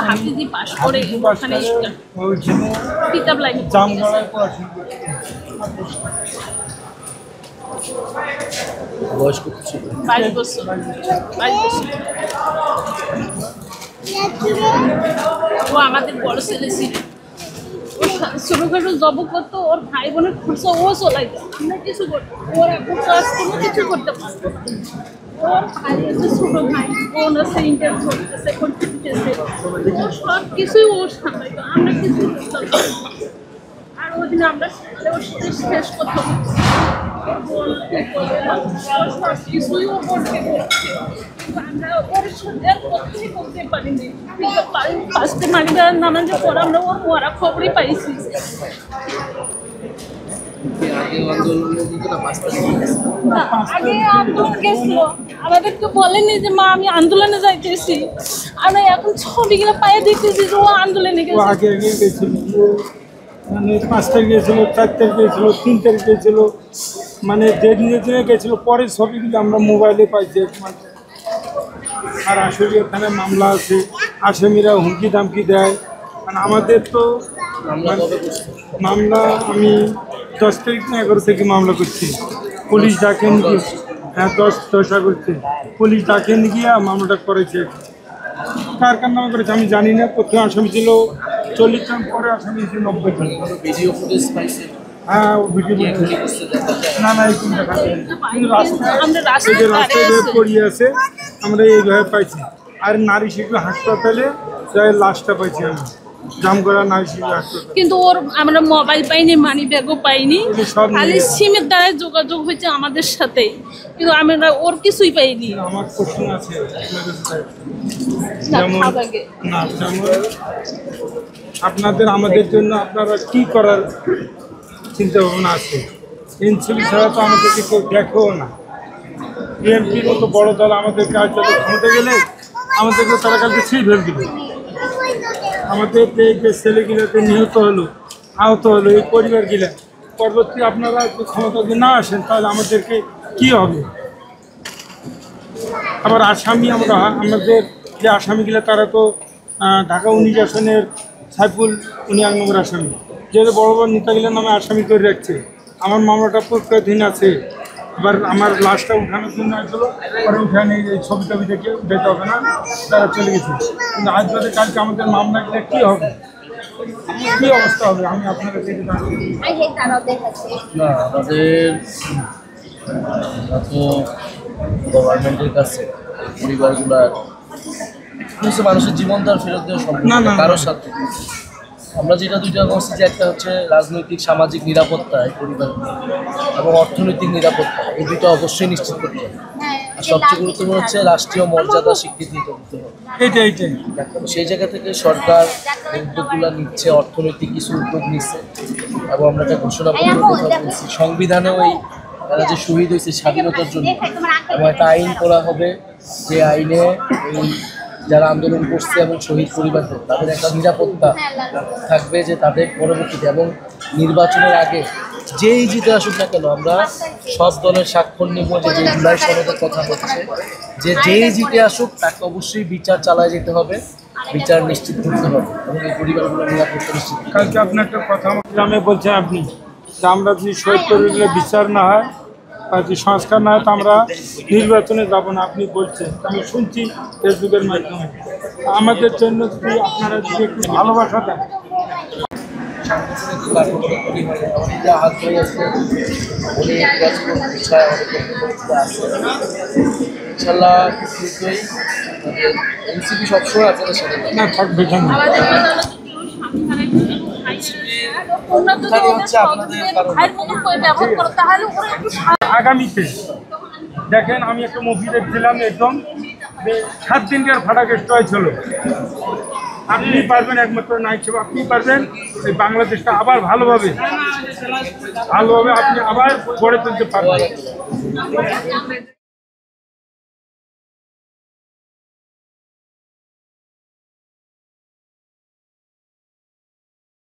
হাফিজি pass করে ওখানে কিতাব লাইনে বয়স কত ছিল? 22 বছর। 22 বছর। ও আমাদের বড় ছেলে ছিল। ছোটখাটো জব করতো, ওর ভাই বোনের খরচা ও চলাইতো, আমরা কিছু করতো। ওর এখন ক্লাস কোনো কিছু করতে পারতো না। ওর ভাই আছে, ছোট ভাই বোন আছে, ইন্টার করতেছে, করতেছে, সব কিছুই ও সামলাইতো, আমরা কিছু করতাম না। আর ওই দিন আমরা শেষ করতাম, সব কিছুই ও করতে করছে, আমরা ওর সাথে করতেই করতে পারিনি। ফার্স্টে মাগরিবের নামাজের পর আমরা ওর মরা খবরই পাইছি। আগে আন্দোলন গেছিল, আমাদেরকে বলেনি যে মা আমি আন্দোলনে যাইতেছি, আমরা এখন ছবিগুলো পায়ে দেখতেছি যে ও আন্দোলনে গেছে। মানে 5 তারিখ গিয়েছিল, 4 তারিখ গিয়েছিল, 3 তারিখ গিয়েছিল, মানে দিনে গিয়েছিল। পরের ছবিগুলো আমরা মোবাইলে পাইছি একমাত্র। আর আসলে এখানে মামলা আছে, আসামিরা হুমকি দামকি দেয়। মানে আমাদের তো মামলা আমি 10 তারিখ না 11 থেকে মামলা করছি। পুলিশ ডাকেন গিয়ে, হ্যাঁ 10 আগস্টে পুলিশ ডাকেন গিয়ে মামলাটা করেছে। কার নামে করেছে আমি জানি না। প্রথমে আসামি ছিল 40 জন, পরে আসামি ছিল 90 জন। ভিডিও ফুটেজ পাইছে? হ্যাঁ ভিডিও না না এখন দেখা যায়, কিন্তু রাস্তায় পড়িয়ে আছে, আমরা এইভাবে পাইছি। আর নারী শিশু হাসপাতালে যাই লাশটা পাইছি আমি, জামগড়া নারী শিশু হাসপাতাল। কিন্তু ওর আমরা মোবাইল পাইনি, মানি ব্যাগও পাইনি, খালি সিমের দ্বারা যোগাযোগ হয়েছে আমাদের সাথে, কিন্তু আমরা ওর কিছুই পাইনি। আমার প্রশ্ন আছে, আপনাদের আমাদের জন্য আপনারা কি করার চিন্তা ভাবনা আছে? এনসিপি ছাড়া তো আমাদেরকে কেউ দেখেও না। বিএনপির মতো বড় দল আমাদেরকে আজ যাতে ক্ষমতা গেলে আমাদেরকে তারা কালকে ছিঁড়ে ফেল দিল। আমাদের যে ছেলেগুলোতে নিহত হলো, আহত হলো, এই পরিবারগুলা পরবর্তী আপনারা যদি ক্ষমতাতে না আসেন তাহলে আমাদেরকে কি হবে? আবার আসামি আমাদের যে আসামিগুলো তারা তো ঢাকা 19 আসনের সাইফুল, উনি 1 নম্বর আসামি। যেহেতু বড় বড় নেতাগুলোর নামে আসামি করে রাখছে। আমার মামলাটা প্রক্রিয়াধীন আছে। এবার আমার লাশটা উঠানোর জন্য আসলো, পরে উঠানে এই ছবি টবি দেখে উঠাতে হবে না, তারা চলে গেছে। কিন্তু আজ বাদে কালকে আমাদের মামলাটা কী হবে, কী অবস্থা হবে আমি আপনাদের থেকে জানি না। আমাদের তো গভর্নমেন্টের কাছে পরিবারগুলার মানুষের জীবন তো আর ফেরত দেওয়া সম্ভব না কারোর সাথে। আমরা যেটা দুইটা করছি যে একটা হচ্ছে রাজনৈতিক সামাজিক নিরাপত্তা এই পরিবার এবং অর্থনৈতিক নিরাপত্তা, এই দুইটা অবশ্যই নিশ্চিত করতে হবে। আর সবচেয়ে গুরুত্বপূর্ণ হচ্ছে রাষ্ট্রীয় মর্যাদা স্বীকৃতি করতে হবে। এইটাই সেই জায়গা থেকে সরকার উদ্যোগগুলো নিচ্ছে, অর্থনৈতিক কিছু উদ্যোগ নিচ্ছে এবং আমরা একটা ঘোষণা করছি সংবিধানেও এই তারা যে শহীদ হয়েছে স্বাধীনতার জন্য এবং একটা আইন করা হবে, যে আইনে এই যারা আন্দোলন করছে এবং শহীদ পরিবারদের তাদের একটা নিরাপত্তা থাকবে, যে তাদের পরবর্তীতে এবং নির্বাচনের আগে যেই জিতে আসুক না কেন আমরা সব দলের স্বাক্ষর নিব যে জুলাই সনদের কথা হচ্ছে, যে যেই জিতে আসুক তাকে অবশ্যই বিচার চালায় যেতে হবে, বিচার নিশ্চিত করতে হবে এবং এই পরিবারগুলো নিরাপত্তা নিশ্চিত। কালকে আপনার একটা কথা আমার গ্রামে বলছেন আপনি যে আমরা যদি শহীদ পরিবারগুলো বিচার না হয় বা যদি সংস্কার না হয় তো আমরা নির্বাচনে যাব না। আপনি বলছেন, আমি শুনছি ফেসবুকের মাধ্যমে। আমাদের জন্য যদি আপনারা যদি একটু ভালোবাসা দেন, এনসিপি সবসময় আপনাদের সাথে না থাকবে কেন? আগামীতে দেখেন, আমি একটা মুভি দেখছিলাম, একদম 7 দিনকার ফাটা কেষ্ট হয়েছিল। আপনি পারবেন, একমাত্র নায়ক হিসেবে আপনি পারবেন এই বাংলাদেশটা আবার ভালোভাবে আপনি আবার গড়ে তুলতে পারবেন।